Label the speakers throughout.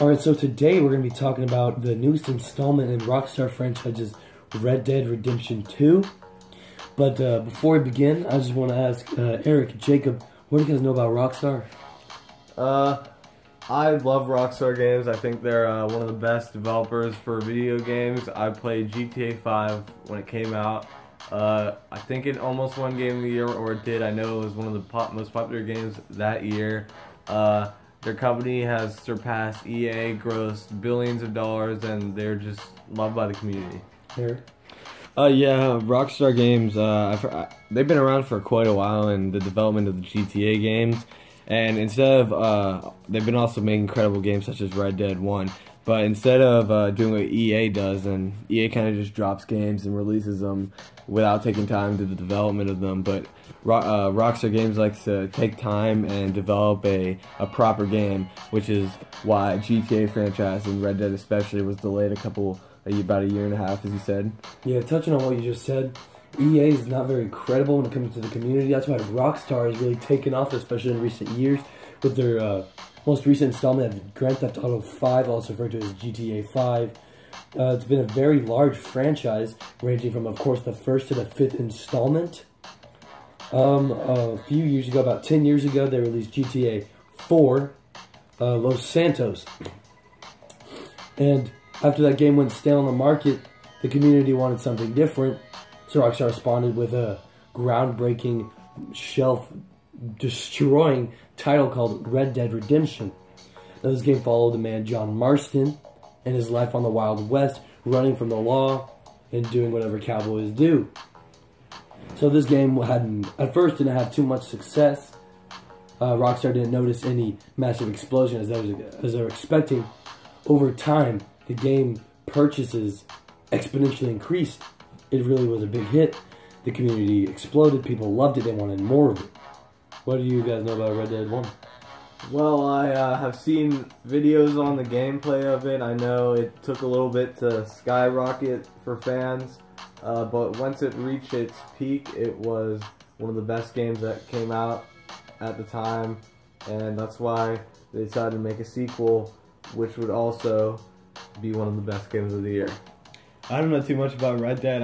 Speaker 1: Alright, so today we're going to be talking about the newest installment in Rockstar franchise's Red Dead Redemption 2. But before we begin, I just want to ask Eric, Jacob, what do you guys know about Rockstar?
Speaker 2: I love Rockstar Games. I think they're one of the best developers for video games. I played GTA 5 when it came out. I think it almost won Game of the Year, or it did. I know it was one of the most popular games that year. Their company has surpassed EA, grossed billions of dollars, and they're just loved by the community.
Speaker 1: Eric?
Speaker 3: Yeah, Rockstar Games, they've been around for quite a while in the development of the GTA games, and instead of, they've been also making incredible games such as Red Dead 1, but instead of doing what EA does, and EA kind of just drops games and releases them without taking time to the development of them, but Rockstar Games likes to take time and develop a proper game, which is why GTA franchise and Red Dead especially was delayed about a year and a half, as you said.
Speaker 1: Yeah, touching on what you just said, EA is not very credible when it comes to the community. That's why Rockstar has really taken off, especially in recent years, with their most recent installment of Grand Theft Auto 5, also referred to as GTA 5. It's been a very large franchise, ranging from, of course, the first to the fifth installment. A few years ago, about 10 years ago, they released GTA 4, Los Santos. And after that game went stale on the market, the community wanted something different, so Rockstar responded with a groundbreaking, shelf-destroying title called Red Dead Redemption. Now, this game followed the man John Marston and his life on the Wild West, running from the law and doing whatever cowboys do. So this game at first didn't have too much success. Rockstar didn't notice any massive explosion as they were expecting. Over time, the game purchases exponentially increased. It really was a big hit. The community exploded. People loved it. They wanted more of it. What do you guys know about Red Dead 1?
Speaker 2: Well, I have seen videos on the gameplay of it. I know it took a little bit to skyrocket for fans, but once it reached its peak, it was one of the best games that came out at the time, and that's why they decided to make a sequel, which would also be one of the best games of the year.
Speaker 3: I don't know too much about Red Dead.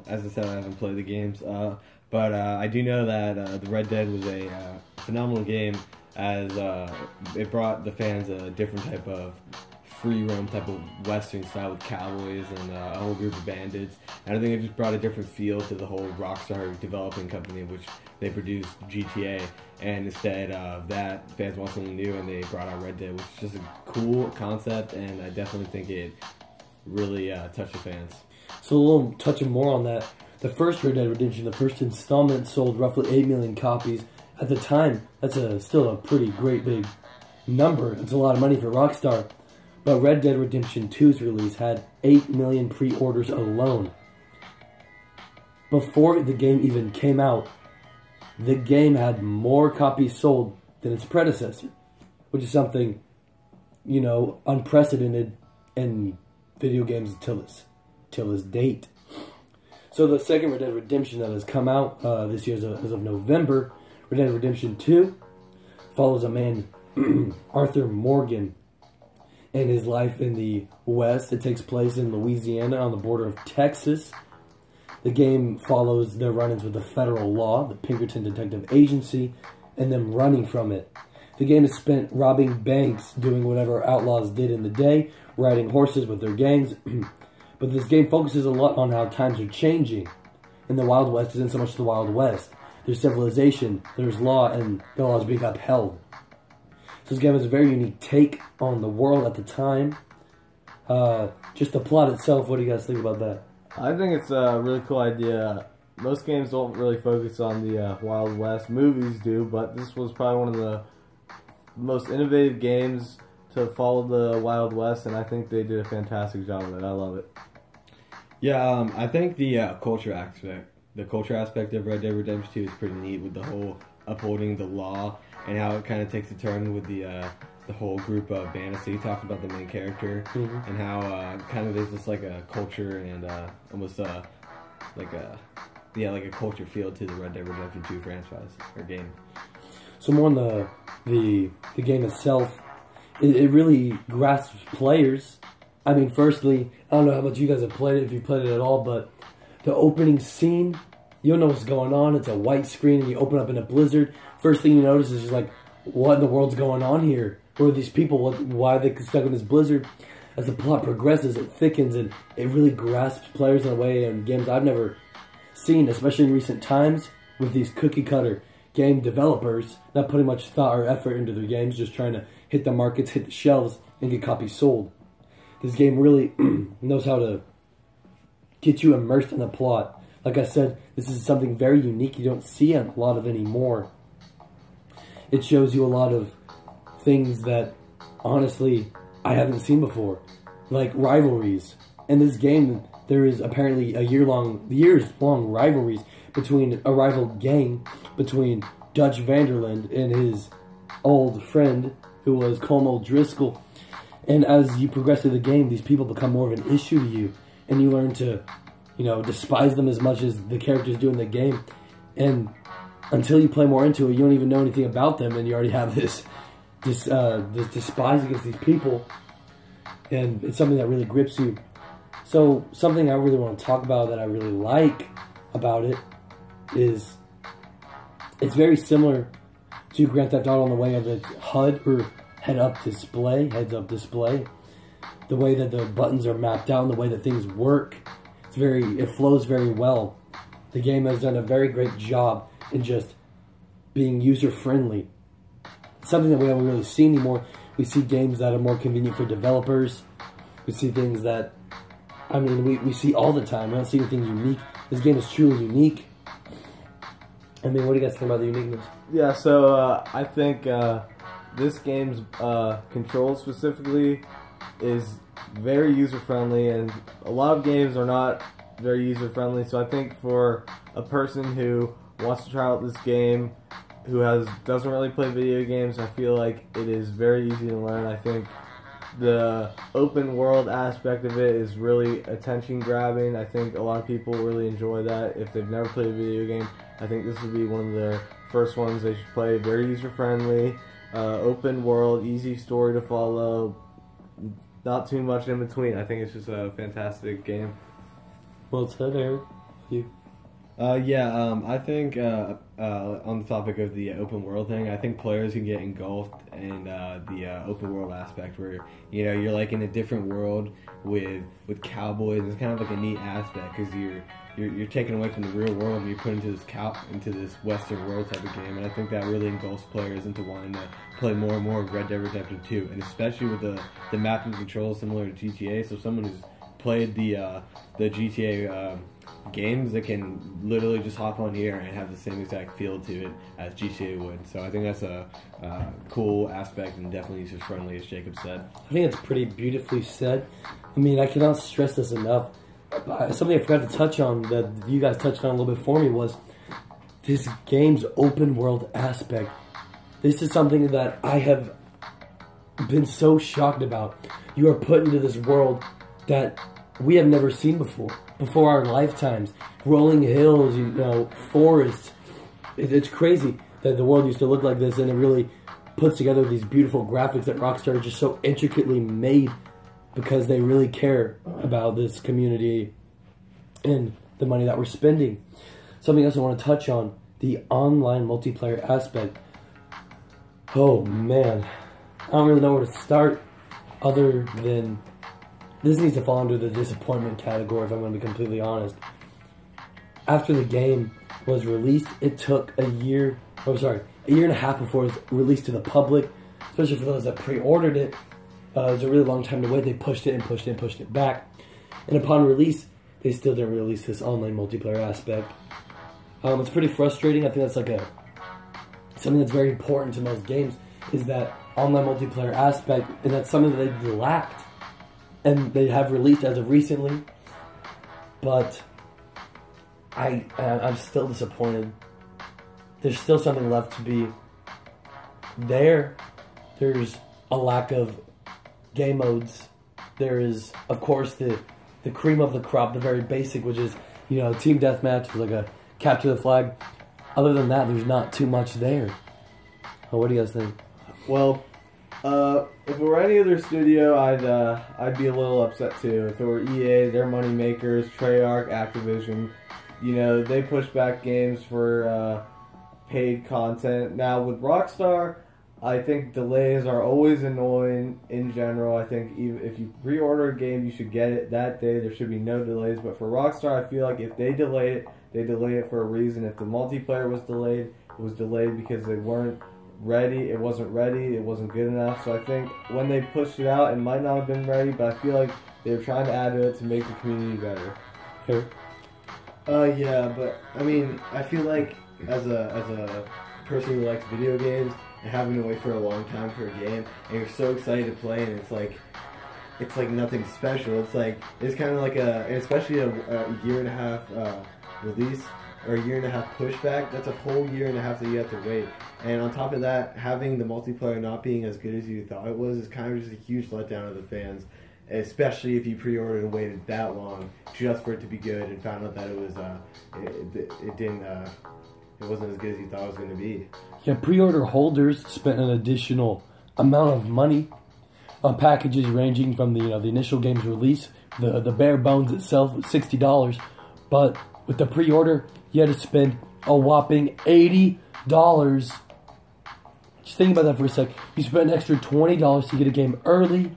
Speaker 3: As I said, I haven't played the games, but I do know that the Red Dead was a phenomenal game, as it brought the fans a different type of free roam type of western style with cowboys and a whole group of bandits. And I think it just brought a different feel to the whole Rockstar developing company, which they produced GTA. And instead of that, fans want something new, and they brought out Red Dead, which is just a cool concept, and I definitely think it really touched the fans.
Speaker 1: So a little touching more on that, the first Red Dead Redemption, the first installment, sold roughly 8 million copies. At the time, that's still a pretty great big number. It's a lot of money for Rockstar. But Red Dead Redemption 2's release had 8 million pre-orders alone. Before the game even came out, the game had more copies sold than its predecessor, which is something, you know, unprecedented in video games till this date. So the second Red Dead Redemption that has come out this year as of November, Red Dead Redemption 2, follows a man, Arthur Morgan, and his life in the West. It takes place in Louisiana on the border of Texas. The game follows their run-ins with the federal law, the Pinkerton Detective Agency, and them running from it. The game is spent robbing banks, doing whatever outlaws did in the day, riding horses with their gangs. But this game focuses a lot on how times are changing. And the Wild West isn't so much the Wild West. There's civilization, there's law, and the law is being upheld. So this game has a very unique take on the world at the time. Just the plot itself, what do you guys think about that?
Speaker 2: I think it's a really cool idea. Most games don't really focus on the Wild West. Movies do, but this was probably one of the most innovative games to follow the Wild West, and I think they did a fantastic job of it. I love it.
Speaker 3: Yeah, I think the culture aspect of Red Dead Redemption 2 is pretty neat, with the whole upholding the law and how it kind of takes a turn with the whole group of bandits. So you talked about the main character, and how kind of there's just like a culture and almost like a culture feel to the Red Dead Redemption 2 franchise or game.
Speaker 1: So more on the game itself. it really grasps players. I mean, firstly, I don't know how much you guys have played it, if you played it at all, but the opening scene, you don't know what's going on. It's a white screen, and you open up in a blizzard. First thing you notice is just like, what in the world's going on here? Who are these people? Why are they stuck in this blizzard? As the plot progresses, it thickens, and it really grasps players in a way in games I've never seen, especially in recent times, with these cookie-cutter game developers not putting much thought or effort into their games, just trying to hit the markets, hit the shelves, and get copies sold. This game really knows how to get you immersed in the plot. Like I said, this is something very unique you don't see a lot of anymore. It shows you a lot of things that, honestly, I haven't seen before. Like rivalries. In this game, there is apparently years-long rivalries between a rival gang, between Dutch Vanderland and his old friend, who was Colm O'Driscoll. And as you progress through the game, these people become more of an issue to you, and you learn to, despise them as much as the characters do in the game. And until you play more into it, you don't even know anything about them, and you already have this despise against these people, and it's something that really grips you. So something I really want to talk about that I really like about it is it's very similar to Grand Theft Auto in the way of its HUD, or heads-up display. The way that the buttons are mapped out and the way that things work, it flows very well. The game has done a very great job in just being user-friendly. Something that we haven't really seen anymore. We see games that are more convenient for developers. We see things that, we see all the time. We don't see anything unique. This game is truly unique. What do you guys think about the uniqueness?
Speaker 2: Yeah, so I think this game's control specifically is very user-friendly, and a lot of games are not very user-friendly, so I think for a person who wants to try out this game, who doesn't really play video games, I feel like it is very easy to learn. I think the open world aspect of it is really attention grabbing. I think a lot of people really enjoy that. If they've never played a video game, I think this would be one of their first ones they should play. Very user friendly, open world, easy story to follow, not too much in between. I think it's just a fantastic game.
Speaker 1: Well said, Eric. You?
Speaker 3: I think on the topic of the open world thing, I think players can get engulfed in the open world aspect where you're like in a different world with cowboys. It's kind of like a neat aspect because you're taken away from the real world and you're put into this Western world type of game, and I think that really engulfs players into wanting to play more and more of Red Dead Redemption 2, and especially with the mapping controls similar to GTA. So someone who's played the GTA games that can literally just hop on here and have the same exact feel to it as GTA would. So I think that's a cool aspect and definitely user friendly, as Jacob said.
Speaker 1: I think it's pretty beautifully said. I cannot stress this enough. Something I forgot to touch on that you guys touched on a little bit for me was this game's open world aspect. This is something that I have been so shocked about. You are put into this world that we have never seen before our lifetimes. Rolling hills, forests. It's crazy that the world used to look like this, and it really puts together these beautiful graphics that Rockstar just so intricately made because they really care about this community and the money that we're spending. Something else I want to touch on, the online multiplayer aspect. Oh man, I don't really know where to start other than this needs to fall under the disappointment category if I'm going to be completely honest. After the game was released, it took a year and a half before it was released to the public, especially for those that pre-ordered it. It was a really long time to wait. They pushed it and pushed it and pushed it back. And upon release, they still didn't release this online multiplayer aspect. It's pretty frustrating. I think that's something that's very important to most games, is that online multiplayer aspect, and that's something that they lacked. And they have released as of recently. But I'm still disappointed. There's still something left to be there. There's a lack of game modes. There is, of course, the cream of the crop, the very basic, which is, team deathmatch, like a capture the flag. Other than that, there's not too much there. What do you guys think?
Speaker 2: Well, If it were any other studio, I'd be a little upset too. If it were EA, they're money makers, Treyarch, Activision, you know, they push back games for paid content. Now with Rockstar, I think delays are always annoying in general. I think even if you pre-order a game, you should get it that day. There should be no delays. But for Rockstar, I feel like if they delay it, they delay it for a reason. If the multiplayer was delayed, it was delayed because they weren't ready. It wasn't ready. It wasn't good enough. So I think when they pushed it out, it might not have been ready, but I feel like they were trying to add to it to make the community better.
Speaker 1: Here.
Speaker 3: Yeah, but I mean, I feel like as a person who likes video games and having to wait for a long time for a game, and you're so excited to play, and it's like nothing special. It's kind of like especially a year and a half release or a year and a half pushback. That's a whole year and a half that you have to wait. And on top of that, having the multiplayer not being as good as you thought it was is kind of just a huge letdown to the fans. Especially if you pre-ordered and waited that long just for it to be good and found out that it was it wasn't as good as you thought it was going to be.
Speaker 1: Yeah, pre-order holders spent an additional amount of money on packages ranging from the initial game's release. The bare bones itself was $60, but with the pre-order, you had to spend a whopping $80. Just think about that for a sec. You spent an extra $20 to get a game early.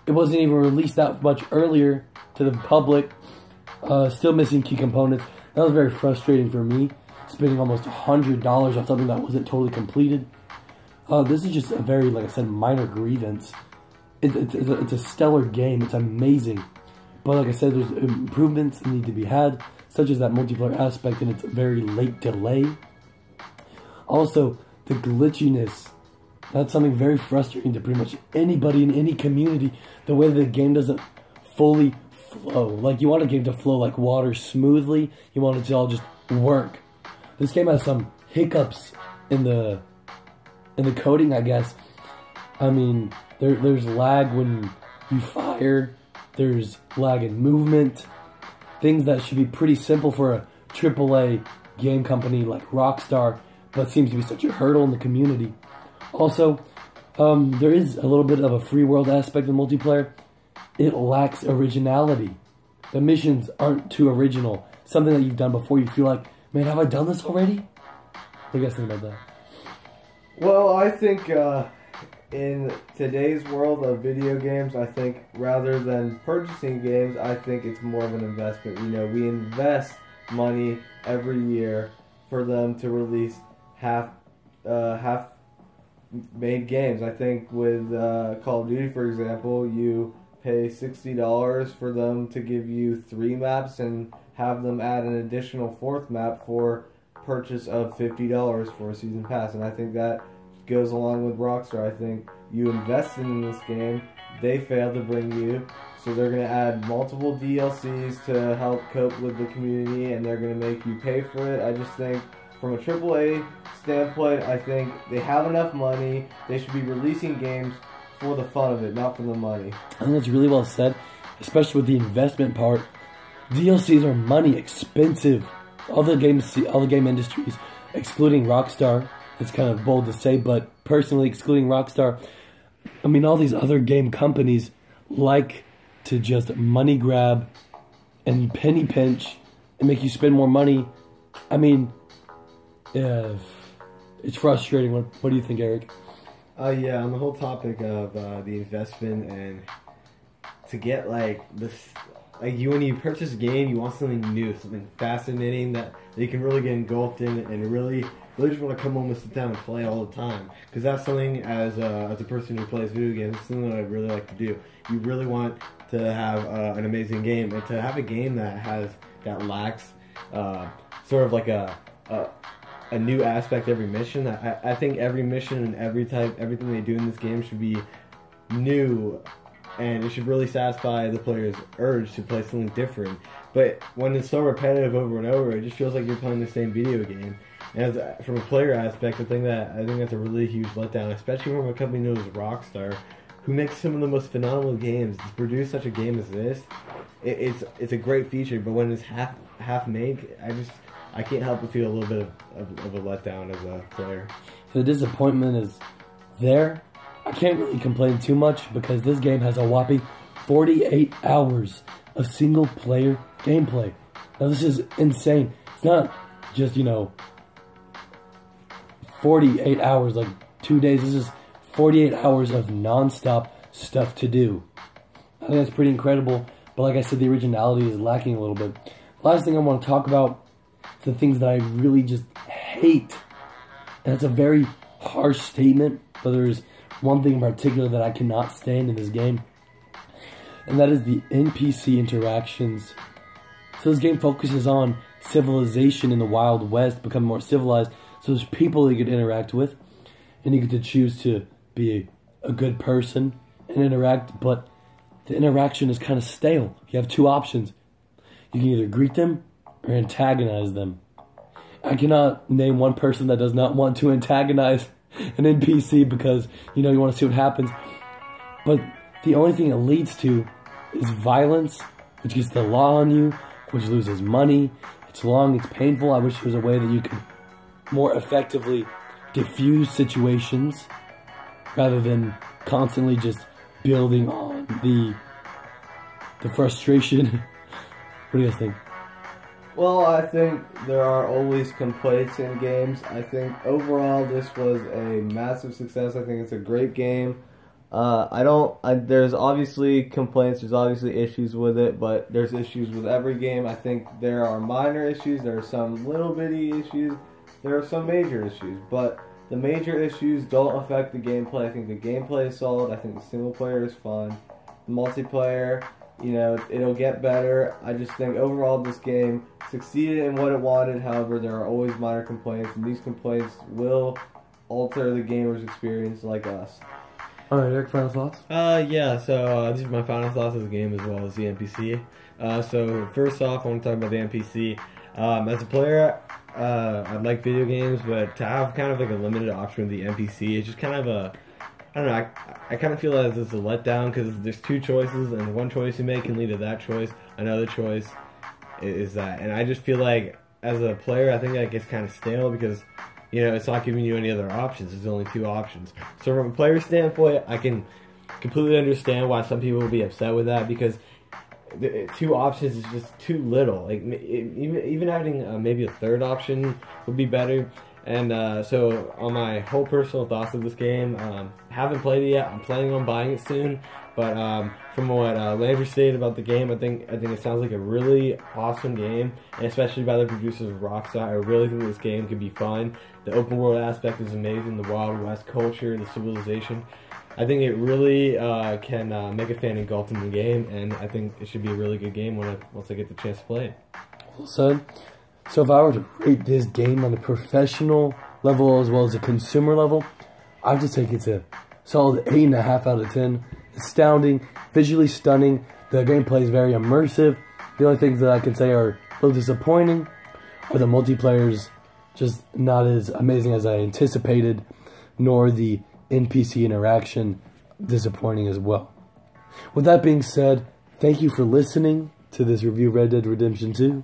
Speaker 1: It wasn't even released that much earlier to the public. Still missing key components. That was very frustrating for me. Spending almost $100 on something that wasn't totally completed. This is just a very, like I said, minor grievance. It's a stellar game. It's amazing. But like I said, there's improvements that need to be had, such as that multiplayer aspect and its very late delay. Also, the glitchiness. That's something very frustrating to pretty much anybody in any community. The way the game doesn't fully flow. Like, you want a game to flow like water smoothly. You want it to all just work. This game has some hiccups in the coding, I guess. I mean, there's lag when you fire. There's lag in movement. Things that should be pretty simple for a AAA game company like Rockstar, but seems to be such a hurdle in the community. Also, there is a little bit of a free world aspect of multiplayer. It lacks originality. The missions aren't too original. Something that you've done before, you feel like, man, have I done this already? What do you guys think about that?
Speaker 2: Well, I think in today's world of video games, I think rather than purchasing games, I think it's more of an investment. You know, we invest money every year for them to release half-made games. I think with Call of Duty, for example, you pay $60 for them to give you 3 maps and have them add an additional 4th map for purchase of $50 for a season pass. And I think that goes along with Rockstar. I think you invested in this game, they failed to bring you, so they're going to add multiple DLCs to help cope with the community, and they're going to make you pay for it. I just think from a AAA standpoint, I think they have enough money. They should be releasing games for the fun of it, not for the money.
Speaker 1: I think that's really well said, especially with the investment part. DLCs are money expensive. All the game industries, excluding Rockstar, it's kind of bold to say, but personally excluding Rockstar, I mean, all these other game companies like to just money grab and penny pinch and make you spend more money. I mean, it's frustrating. What do you think, Eric?
Speaker 3: Yeah, on the whole topic of the investment and to get like this, like when you purchase a game, you want something new, something fascinating that you can really get engulfed in and really just want to come home and sit down and play all the time. Because that's something as a person who plays video games, it's something that I really like to do. You really want to have an amazing game, and to have a game that lacks sort of like a new aspect every mission. I think every mission and everything they do in this game should be new, and it should really satisfy the player's urge to play something different. But when it's so repetitive over and over, it just feels like you're playing the same video game. And from a player aspect, I think that's a really huge letdown, especially from a company known as Rockstar, who makes some of the most phenomenal games. To produce such a game as this, it's a great feature. But when it's half made, I can't help but feel a little bit of a letdown as a player.
Speaker 1: The disappointment is there, I can't really complain too much because this game has a whopping 48 hours of single-player gameplay. Now, this is insane. It's not just, 48 hours, like 2 days. This is 48 hours of non-stop stuff to do. I think that's pretty incredible, but like I said, the originality is lacking a little bit. Last thing I want to talk about is the things that I really just hate. And it's a very harsh statement, but there's one thing in particular that I cannot stand in this game, and that is the NPC interactions. So this game focuses on civilization in the Wild West, becoming more civilized, so there's people that you could interact with, and you get to choose to be a good person and interact, but the interaction is kind of stale. You have two options. You can either greet them or antagonize them. I cannot name one person that does not want to antagonize an NPC because, you want to see what happens. But the only thing it leads to is violence, which gets the law on you, which loses money. It's long, it's painful. I wish there was a way that you could more effectively diffuse situations rather than constantly just building on the frustration. What do you guys think?
Speaker 2: Well, I think there are always complaints in games. I think overall this was a massive success. I think it's a great game. There's obviously complaints, there's obviously issues with it, but there's issues with every game. I think there are minor issues, there are some little bitty issues, there are some major issues, but the major issues don't affect the gameplay. I think the gameplay is solid, I think the single player is fun. The multiplayer, it'll get better. I just think overall this game succeeded in what it wanted. However, there are always minor complaints, and these complaints will alter the gamer's experience like us.
Speaker 1: Alright, Eric, final thoughts?
Speaker 3: These are my final thoughts of the game as well as the NPC. So first off, I want to talk about the NPC. As a player, I like video games, but to have kind of like a limited option with the NPC, it's just kind of I kind of feel as it's a letdown because there's two choices, and one choice you make can lead to that choice. Another choice is that, and I just feel like as a player, I think that gets kind of stale because it's not giving you any other options. There's only two options. So from a player standpoint, I can completely understand why some people would be upset with that because two options is just too little. Like even adding maybe a third option would be better. And so on my whole personal thoughts of this game, haven't played it yet. I'm planning on buying it soon. But from what Landry stated about the game, I think it sounds like a really awesome game, and especially by the producers of Rockstar. I really think this game could be fun. The open world aspect is amazing. The Wild West culture, the civilization. I think it really can make a fan engulfed in the game, and I think it should be a really good game once I get the chance to play it.
Speaker 1: Well said. So if I were to rate this game on the professional level as well as the consumer level, I'd just take it to solid 8.5 out of 10. Astounding, visually stunning. The gameplay is very immersive. The only things that I can say are a little disappointing, or the multiplayer's just not as amazing as I anticipated, nor the NPC interaction disappointing as well. With that being said, thank you for listening to this review of Red Dead Redemption 2.